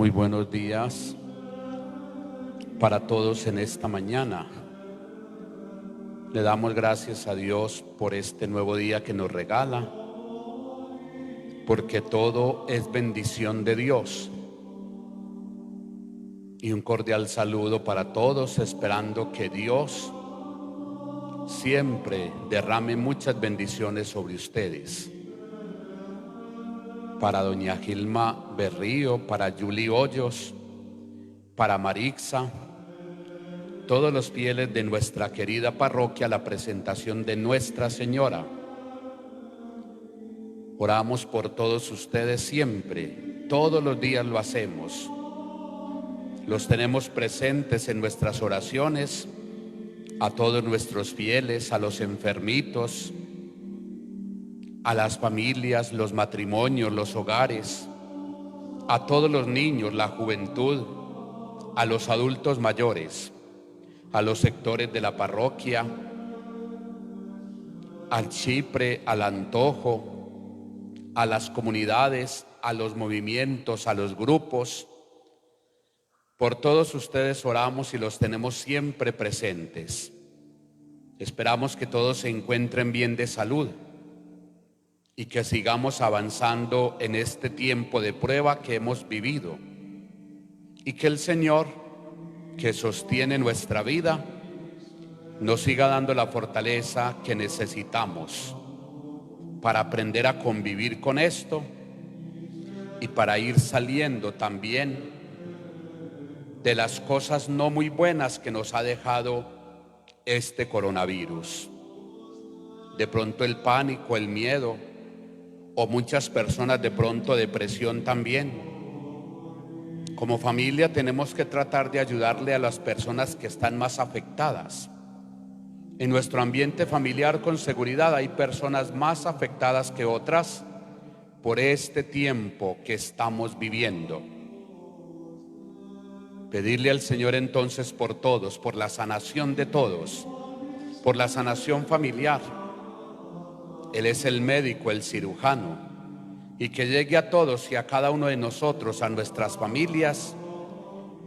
Muy buenos días para todos en esta mañana. Le damos gracias a Dios por este nuevo día que nos regala, porque todo es bendición de Dios. Y un cordial saludo para todos, esperando que Dios siempre derrame muchas bendiciones sobre ustedes. Para doña Gilma Berrío, para Yuli Hoyos, para Marixa, todos los fieles de nuestra querida parroquia, la presentación de Nuestra Señora. Oramos por todos ustedes siempre, todos los días lo hacemos. Los tenemos presentes en nuestras oraciones, a todos nuestros fieles, a los enfermitos, a las familias, los matrimonios, los hogares, a todos los niños, la juventud, a los adultos mayores, a los sectores de la parroquia, al Chipre, al Antojo, a las comunidades, a los movimientos, a los grupos. Por todos ustedes oramos y los tenemos siempre presentes. Esperamos que todos se encuentren bien de salud y que sigamos avanzando en este tiempo de prueba que hemos vivido, y que el Señor, que sostiene nuestra vida, nos siga dando la fortaleza que necesitamos para aprender a convivir con esto y para ir saliendo también de las cosas no muy buenas que nos ha dejado este coronavirus. De pronto el pánico, el miedo, o muchas personas de pronto depresión también. Como familia tenemos que tratar de ayudarle a las personas que están más afectadas. En nuestro ambiente familiar, con seguridad, hay personas más afectadas que otras por este tiempo que estamos viviendo. Pedirle al Señor entonces por todos, por la sanación de todos, por la sanación familiar. Él es el médico, el cirujano, y que llegue a todos y a cada uno de nosotros, a nuestras familias,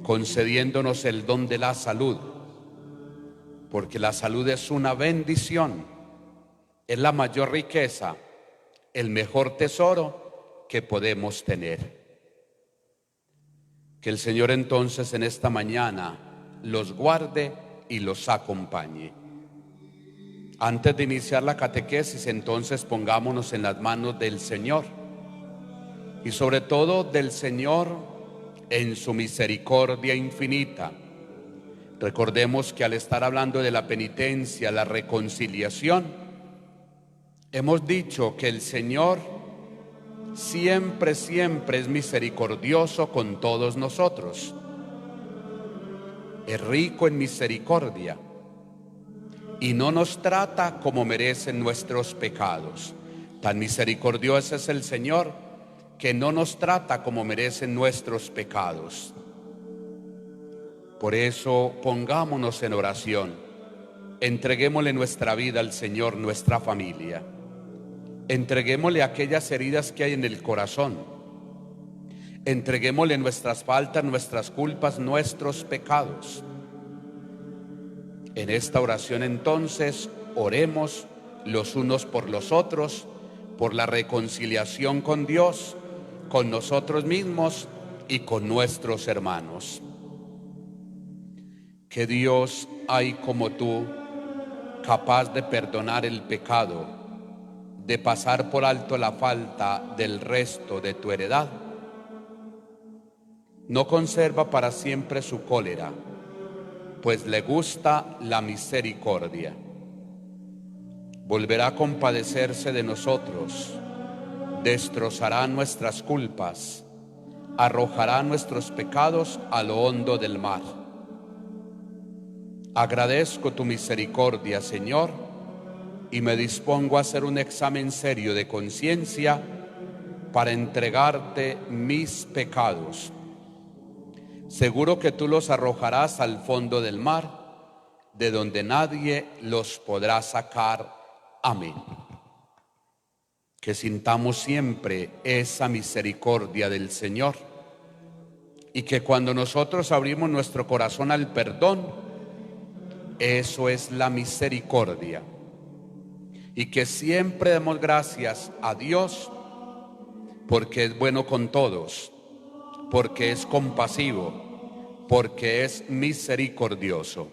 concediéndonos el don de la salud, porque la salud es una bendición, es la mayor riqueza, el mejor tesoro que podemos tener. Que el Señor entonces en esta mañana los guarde y los acompañe. Antes de iniciar la catequesis, entonces pongámonos en las manos del Señor, y sobre todo del Señor en su misericordia infinita. Recordemos que al estar hablando de la penitencia, la reconciliación, hemos dicho que el Señor siempre es misericordioso con todos nosotros. Es rico en misericordia y no nos trata como merecen nuestros pecados. Tan misericordioso es el Señor que no nos trata como merecen nuestros pecados. Por eso pongámonos en oración, entreguémosle nuestra vida al Señor, nuestra familia. Entreguémosle aquellas heridas que hay en el corazón. Entreguémosle nuestras faltas, nuestras culpas, nuestros pecados. En esta oración entonces oremos los unos por los otros, por la reconciliación con Dios, con nosotros mismos y con nuestros hermanos. Que Dios hay como tú, capaz de perdonar el pecado, de pasar por alto la falta del resto de tu heredad. No conserva para siempre su cólera, pues le gusta la misericordia. Volverá a compadecerse de nosotros, destrozará nuestras culpas, arrojará nuestros pecados a lo hondo del mar. Agradezco tu misericordia, Señor, y me dispongo a hacer un examen serio de conciencia para entregarte mis pecados. Seguro que tú los arrojarás al fondo del mar, de donde nadie los podrá sacar. Amén. Que sintamos siempre esa misericordia del Señor. y que cuando nosotros abrimos nuestro corazón al perdón, eso es la misericordia, y que siempre demos gracias a Dios porque es bueno con todos, porque es compasivo, porque es misericordioso.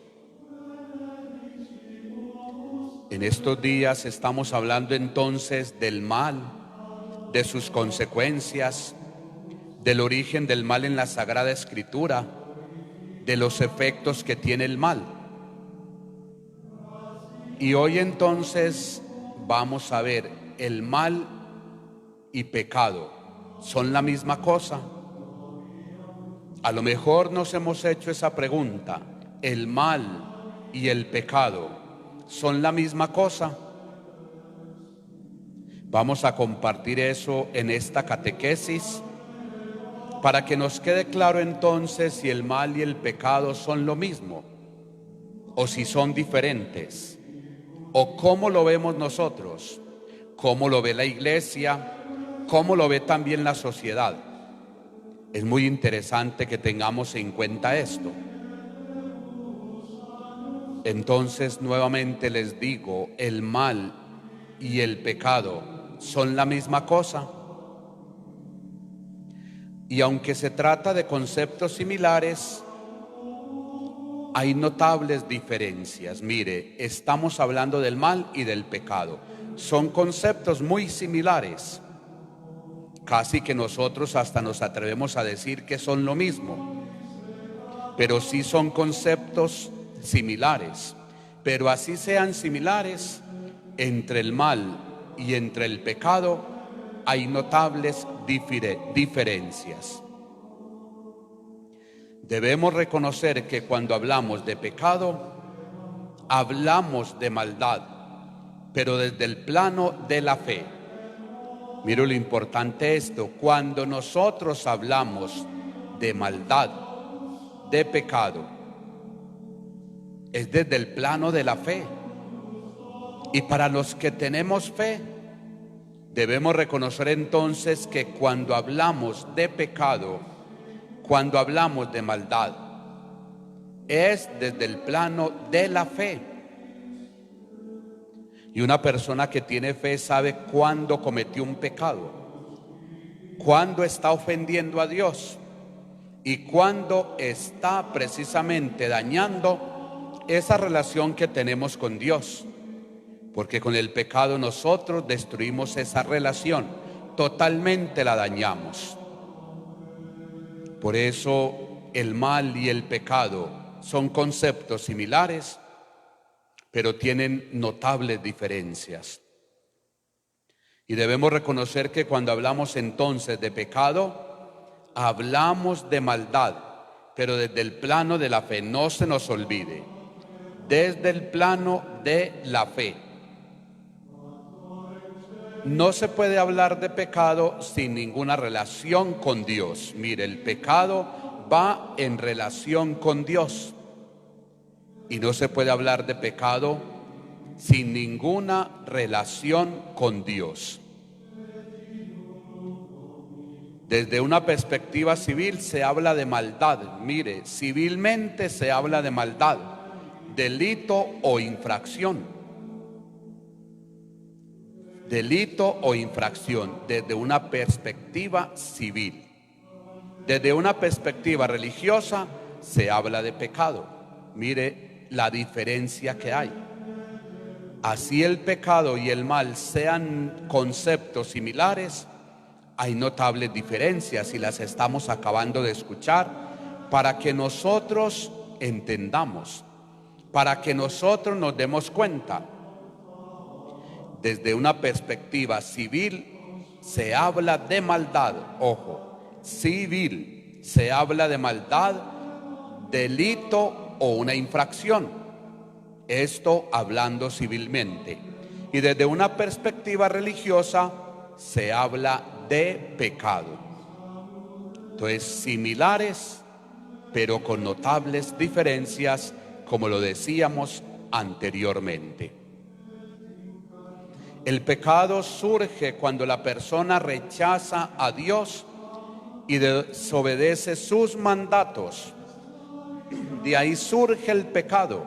En estos días estamos hablando entonces del mal, de sus consecuencias, del origen del mal en la Sagrada Escritura, de los efectos que tiene el mal. Y hoy entonces vamos a ver, ¿el mal y pecado son la misma cosa? A lo mejor nos hemos hecho esa pregunta, ¿el mal y el pecado son la misma cosa? Vamos a compartir eso en esta catequesis para que nos quede claro entonces si el mal y el pecado son lo mismo o si son diferentes, o cómo lo vemos nosotros, cómo lo ve la Iglesia, cómo lo ve también la sociedad. Es muy interesante que tengamos en cuenta esto. Entonces, nuevamente les digo, ¿el mal y el pecado son la misma cosa? Y aunque se trata de conceptos similares, hay notables diferencias. Mire, estamos hablando del mal y del pecado. Son conceptos muy similares. Casi que nosotros hasta nos atrevemos a decir que son lo mismo. Pero sí son conceptos similares. Pero así sean similares, entre el mal y entre el pecado hay notables diferencias. Debemos reconocer que cuando hablamos de pecado, hablamos de maldad, pero desde el plano de la fe. Mira lo importante esto, cuando nosotros hablamos de maldad, de pecado, es desde el plano de la fe. Y para los que tenemos fe, debemos reconocer entonces que cuando hablamos de pecado, cuando hablamos de maldad, es desde el plano de la fe. Y una persona que tiene fe sabe cuándo cometió un pecado, cuándo está ofendiendo a Dios y cuándo está precisamente dañando esa relación que tenemos con Dios. Porque con el pecado nosotros destruimos esa relación, totalmente la dañamos. Por eso el mal y el pecado son conceptos similares, pero tienen notables diferencias. Y debemos reconocer que cuando hablamos entonces de pecado, hablamos de maldad, pero desde el plano de la fe, no se nos olvide, desde el plano de la fe. No se puede hablar de pecado sin ninguna relación con Dios. Mire, el pecado va en relación con Dios. Y no se puede hablar de pecado sin ninguna relación con Dios. Desde una perspectiva civil se habla de maldad. Mire, civilmente se habla de maldad, delito o infracción. Delito o infracción desde una perspectiva civil. Desde una perspectiva religiosa se habla de pecado. Mire la diferencia que hay. Así el pecado y el mal sean conceptos similares, hay notables diferencias y las estamos acabando de escuchar para que nosotros entendamos, para que nosotros nos demos cuenta. Desde una perspectiva civil se habla de maldad, ojo, civil, se habla de maldad, delito o una infracción. Esto hablando civilmente. Y desde una perspectiva religiosa se habla de pecado. Entonces, similares, pero con notables diferencias, como lo decíamos anteriormente. El pecado surge cuando la persona rechaza a Dios y desobedece sus mandatos. De ahí surge el pecado,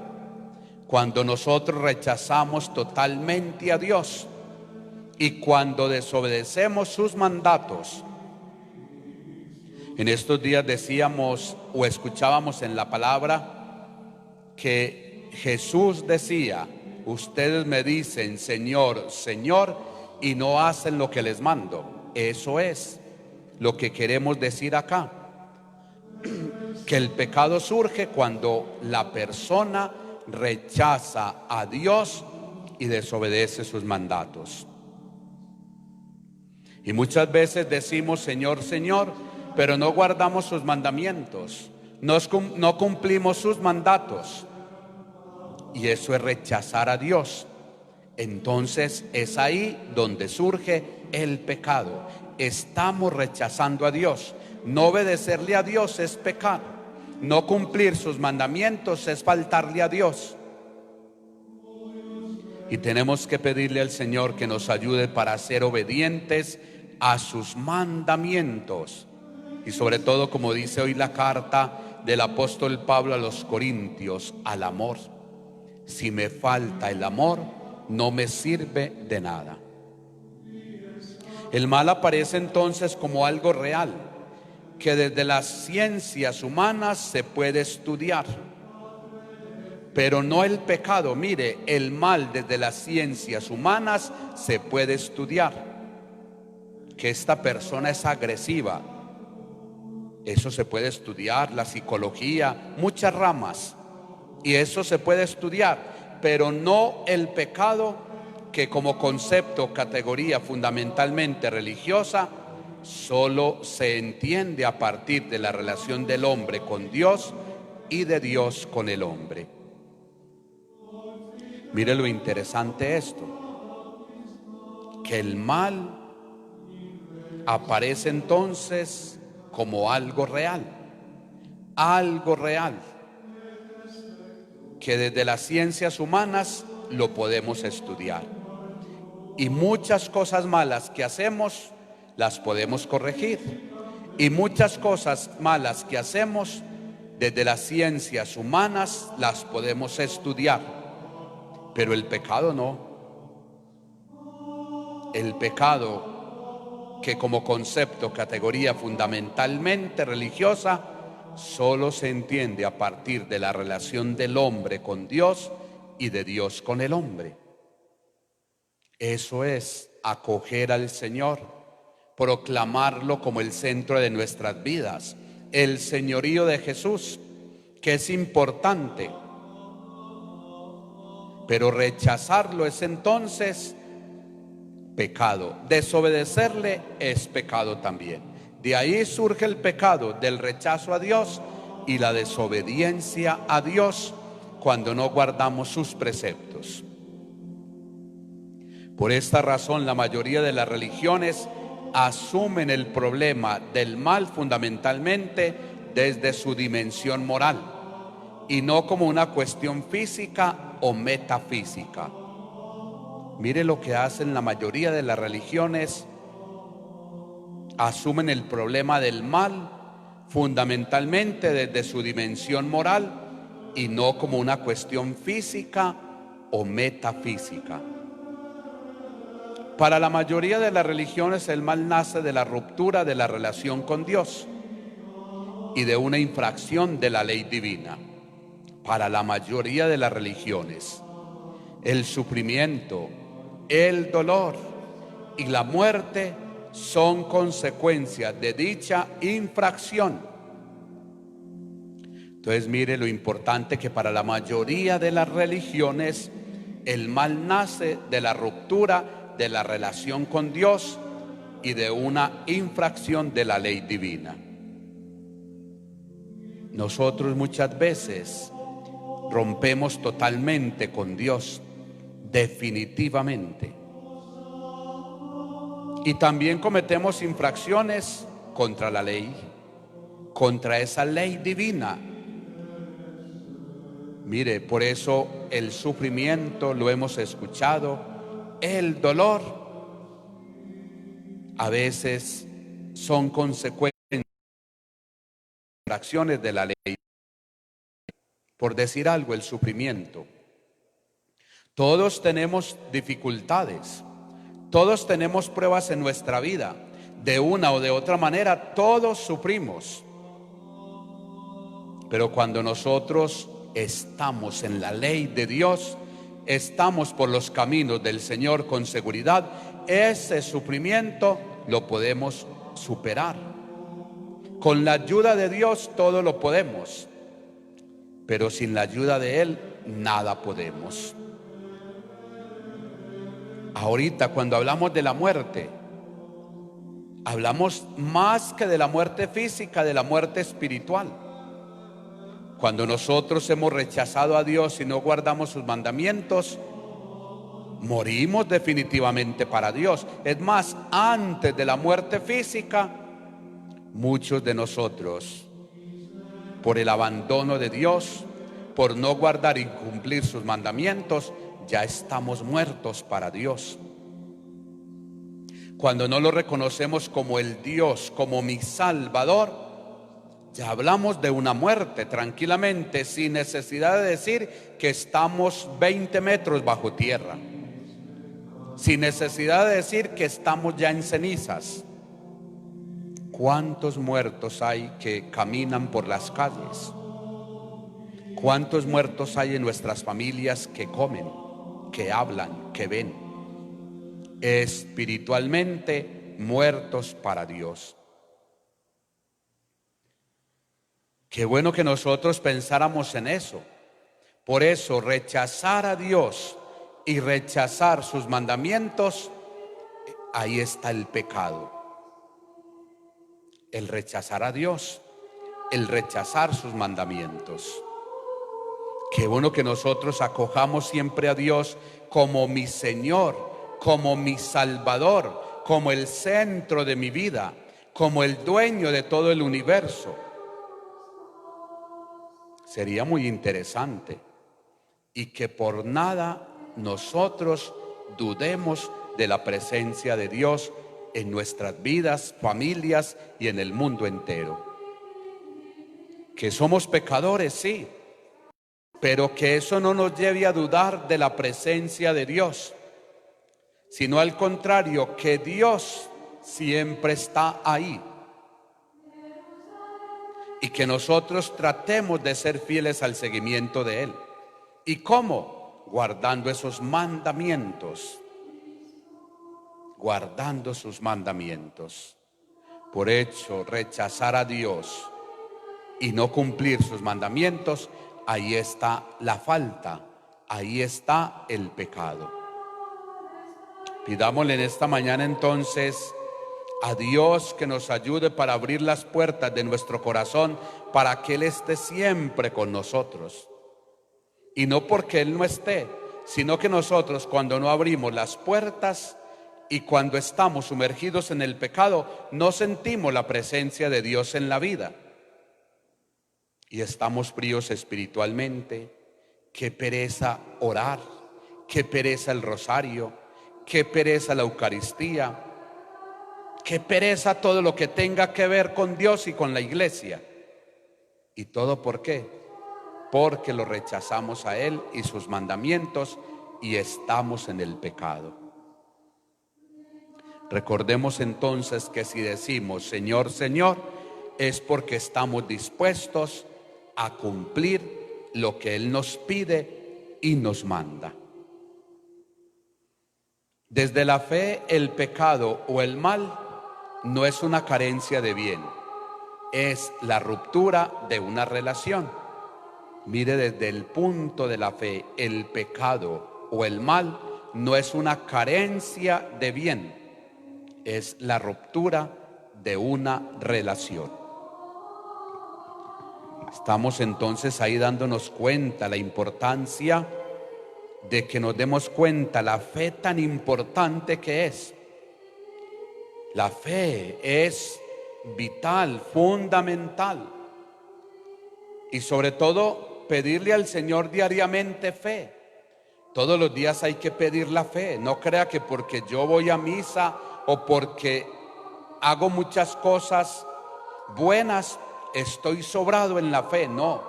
cuando nosotros rechazamos totalmente a Dios y cuando desobedecemos sus mandatos. En estos días decíamos o escuchábamos en la palabra que Jesús decía: ustedes me dicen Señor, Señor, y no hacen lo que les mando. Eso es lo que queremos decir acá, que el pecado surge cuando la persona rechaza a Dios y desobedece sus mandatos. Y muchas veces decimos Señor, Señor, pero no guardamos sus mandamientos, no cumplimos sus mandatos, y eso es rechazar a Dios. Entonces es ahí donde surge el pecado. Estamos rechazando a Dios. No obedecerle a Dios es pecado. No cumplir sus mandamientos es faltarle a Dios. Y tenemos que pedirle al Señor que nos ayude para ser obedientes a sus mandamientos. Y sobre todo, como dice hoy la carta del apóstol Pablo a los Corintios, al amor. Si me falta el amor, no me sirve de nada. El mal aparece entonces como algo real, que desde las ciencias humanas se puede estudiar, pero no el pecado. Mire, el mal desde las ciencias humanas se puede estudiar. Que esta persona es agresiva, eso se puede estudiar, la psicología, muchas ramas, y eso se puede estudiar, pero no el pecado, que como concepto, categoría fundamentalmente religiosa, solo se entiende a partir de la relación del hombre con Dios y de Dios con el hombre. Mire lo interesante esto, que el mal aparece entonces como algo real, que desde las ciencias humanas lo podemos estudiar. Y muchas cosas malas que hacemos las podemos corregir. Y muchas cosas malas que hacemos desde las ciencias humanas las podemos estudiar. Pero el pecado no. El pecado, que como concepto, categoría fundamentalmente religiosa, solo se entiende a partir de la relación del hombre con Dios y de Dios con el hombre. Eso es acoger al Señor, proclamarlo como el centro de nuestras vidas, el señorío de Jesús, que es importante, pero rechazarlo es entonces pecado. Desobedecerle es pecado también. De ahí surge el pecado del rechazo a Dios y la desobediencia a Dios cuando no guardamos sus preceptos. Por esta razón, la mayoría de las religiones asumen el problema del mal fundamentalmente desde su dimensión moral y no como una cuestión física o metafísica. Mire lo que hacen la mayoría de las religiones: asumen el problema del mal fundamentalmente desde su dimensión moral y no como una cuestión física o metafísica. Para la mayoría de las religiones, el mal nace de la ruptura de la relación con Dios y de una infracción de la ley divina. Para la mayoría de las religiones, el sufrimiento, el dolor y la muerte son consecuencias de dicha infracción. Entonces, mire lo importante, que para la mayoría de las religiones el mal nace de la ruptura de la relación con Dios y de una infracción de la ley divina. Nosotros muchas veces rompemos totalmente con Dios, definitivamente. Y también cometemos infracciones contra la ley, contra esa ley divina. Mire, por eso el sufrimiento, lo hemos escuchado, el dolor, a veces son consecuencias infracciones de la ley. Por decir algo, el sufrimiento. Todos tenemos dificultades, todos tenemos pruebas en nuestra vida. De una o de otra manera, todos sufrimos. Pero cuando nosotros estamos en la ley de Dios, estamos por los caminos del Señor con seguridad, ese sufrimiento lo podemos superar. Con la ayuda de Dios todo lo podemos, pero sin la ayuda de Él nada podemos. Ahorita cuando hablamos de la muerte, hablamos más que de la muerte física, de la muerte espiritual. Cuando nosotros hemos rechazado a Dios y no guardamos sus mandamientos, morimos definitivamente para Dios. Es más, antes de la muerte física, muchos de nosotros, por el abandono de Dios, por no guardar y cumplir sus mandamientos, ya estamos muertos para Dios. Cuando no lo reconocemos como el Dios, como mi Salvador, ya hablamos de una muerte tranquilamente, sin necesidad de decir que estamos 20 metros bajo tierra, sin necesidad de decir que estamos ya en cenizas. ¿Cuántos muertos hay que caminan por las calles? ¿Cuántos muertos hay en nuestras familias que comen, que hablan, que ven? Espiritualmente muertos para Dios. Qué bueno que nosotros pensáramos en eso. Por eso, rechazar a Dios y rechazar sus mandamientos, ahí está el pecado. El rechazar a Dios, el rechazar sus mandamientos. Qué bueno que nosotros acojamos siempre a Dios como mi Señor, como mi Salvador, como el centro de mi vida, como el dueño de todo el universo. Sería muy interesante y que por nada nosotros dudemos de la presencia de Dios en nuestras vidas, familias y en el mundo entero. Que somos pecadores, sí, pero que eso no nos lleve a dudar de la presencia de Dios, sino al contrario, que Dios siempre está ahí. Y que nosotros tratemos de ser fieles al seguimiento de Él. ¿Y cómo? Guardando esos mandamientos. Guardando sus mandamientos. Por hecho, rechazar a Dios y no cumplir sus mandamientos, ahí está la falta, ahí está el pecado. Pidámosle en esta mañana entonces a Dios que nos ayude para abrir las puertas de nuestro corazón para que Él esté siempre con nosotros. Y no porque Él no esté, sino que nosotros cuando no abrimos las puertas y cuando estamos sumergidos en el pecado, no sentimos la presencia de Dios en la vida. Y estamos fríos espiritualmente. Qué pereza orar, qué pereza el rosario, qué pereza la Eucaristía. Qué pereza todo lo que tenga que ver con Dios y con la iglesia. ¿Y todo por qué? Porque lo rechazamos a Él y sus mandamientos y estamos en el pecado. Recordemos entonces que si decimos Señor, Señor, es porque estamos dispuestos a cumplir lo que Él nos pide y nos manda. Desde la fe, el pecado o el mal no es una carencia de bien, es la ruptura de una relación. Mire, desde el punto de la fe, el pecado o el mal no es una carencia de bien, es la ruptura de una relación. Estamos entonces ahí dándonos cuenta la importancia de que nos demos cuenta la fe tan importante que es. La fe es vital, fundamental. Y sobre todo, pedirle al Señor diariamente fe. Todos los días hay que pedir la fe. No crea que porque yo voy a misa o porque hago muchas cosas buenas, estoy sobrado en la fe. No.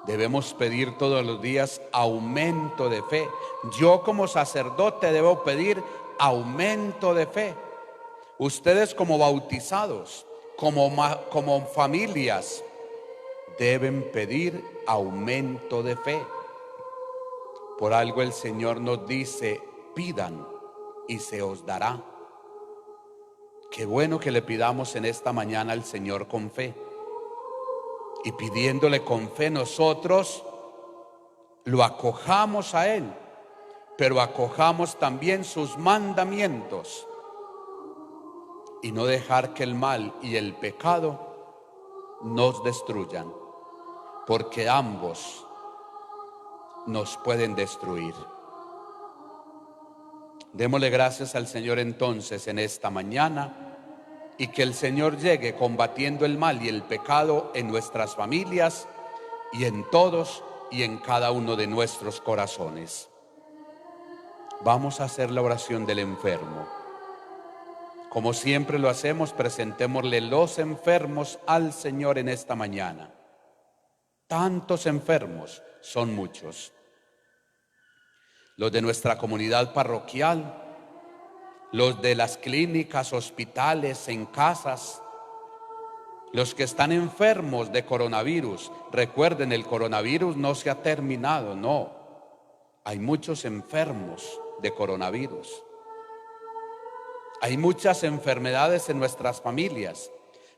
Debemos pedir todos los días aumento de fe. Yo como sacerdote debo pedir aumento de fe. Ustedes como bautizados, como familias, deben pedir aumento de fe. Por algo el Señor nos dice: pidan y se os dará. Qué bueno que le pidamos en esta mañana al Señor con fe. Y pidiéndole con fe nosotros lo acojamos a Él, pero acojamos también sus mandamientos. Y no dejar que el mal y el pecado nos destruyan, porque ambos nos pueden destruir. Démosle gracias al Señor entonces en esta mañana, y que el Señor llegue combatiendo el mal y el pecado en nuestras familias y en todos y en cada uno de nuestros corazones. Vamos a hacer la oración del enfermo. Como siempre lo hacemos, presentémosle los enfermos al Señor en esta mañana. Tantos enfermos, son muchos. Los de nuestra comunidad parroquial, los de las clínicas, hospitales, en casas, los que están enfermos de coronavirus. Recuerden, el coronavirus no se ha terminado, no. Hay muchos enfermos de coronavirus. Hay muchas enfermedades en nuestras familias,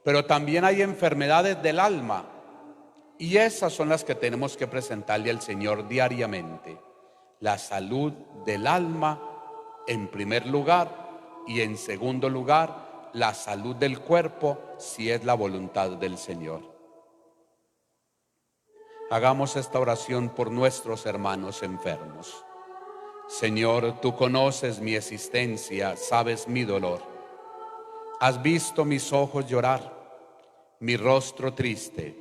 pero también hay enfermedades del alma, y esas son las que tenemos que presentarle al Señor diariamente. La salud del alma en primer lugar, y en segundo lugar, la salud del cuerpo, si es la voluntad del Señor. Hagamos esta oración por nuestros hermanos enfermos. Señor, tú conoces mi existencia, sabes mi dolor. Has visto mis ojos llorar, mi rostro triste,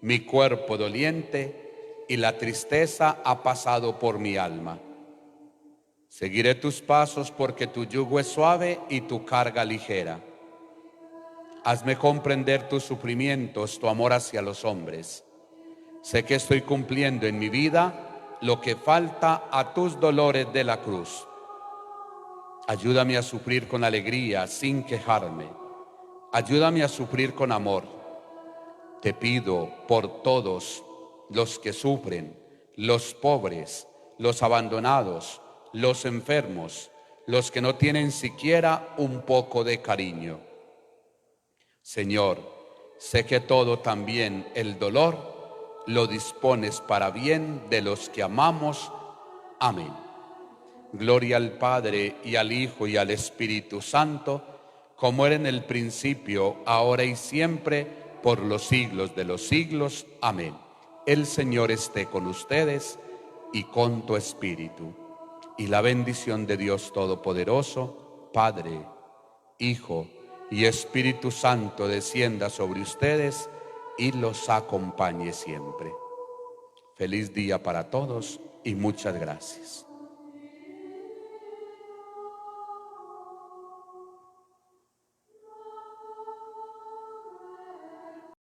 mi cuerpo doliente, y la tristeza ha pasado por mi alma. Seguiré tus pasos porque tu yugo es suave y tu carga ligera. Hazme comprender tus sufrimientos, tu amor hacia los hombres. Sé que estoy cumpliendo en mi vida lo que falta a tus dolores de la cruz. Ayúdame a sufrir con alegría sin quejarme. Ayúdame a sufrir con amor. Te pido por todos los que sufren, los pobres, los abandonados, los enfermos, los que no tienen siquiera un poco de cariño. Señor, sé que todo, también el dolor, lo dispones para bien de los que amamos. Amén. Gloria al Padre, y al Hijo, y al Espíritu Santo, como era en el principio, ahora y siempre, por los siglos de los siglos. Amén. El Señor esté con ustedes y con tu espíritu. Y la bendición de Dios Todopoderoso, Padre, Hijo y Espíritu Santo, descienda sobre ustedes y los acompañe siempre. Feliz día para todos y muchas gracias.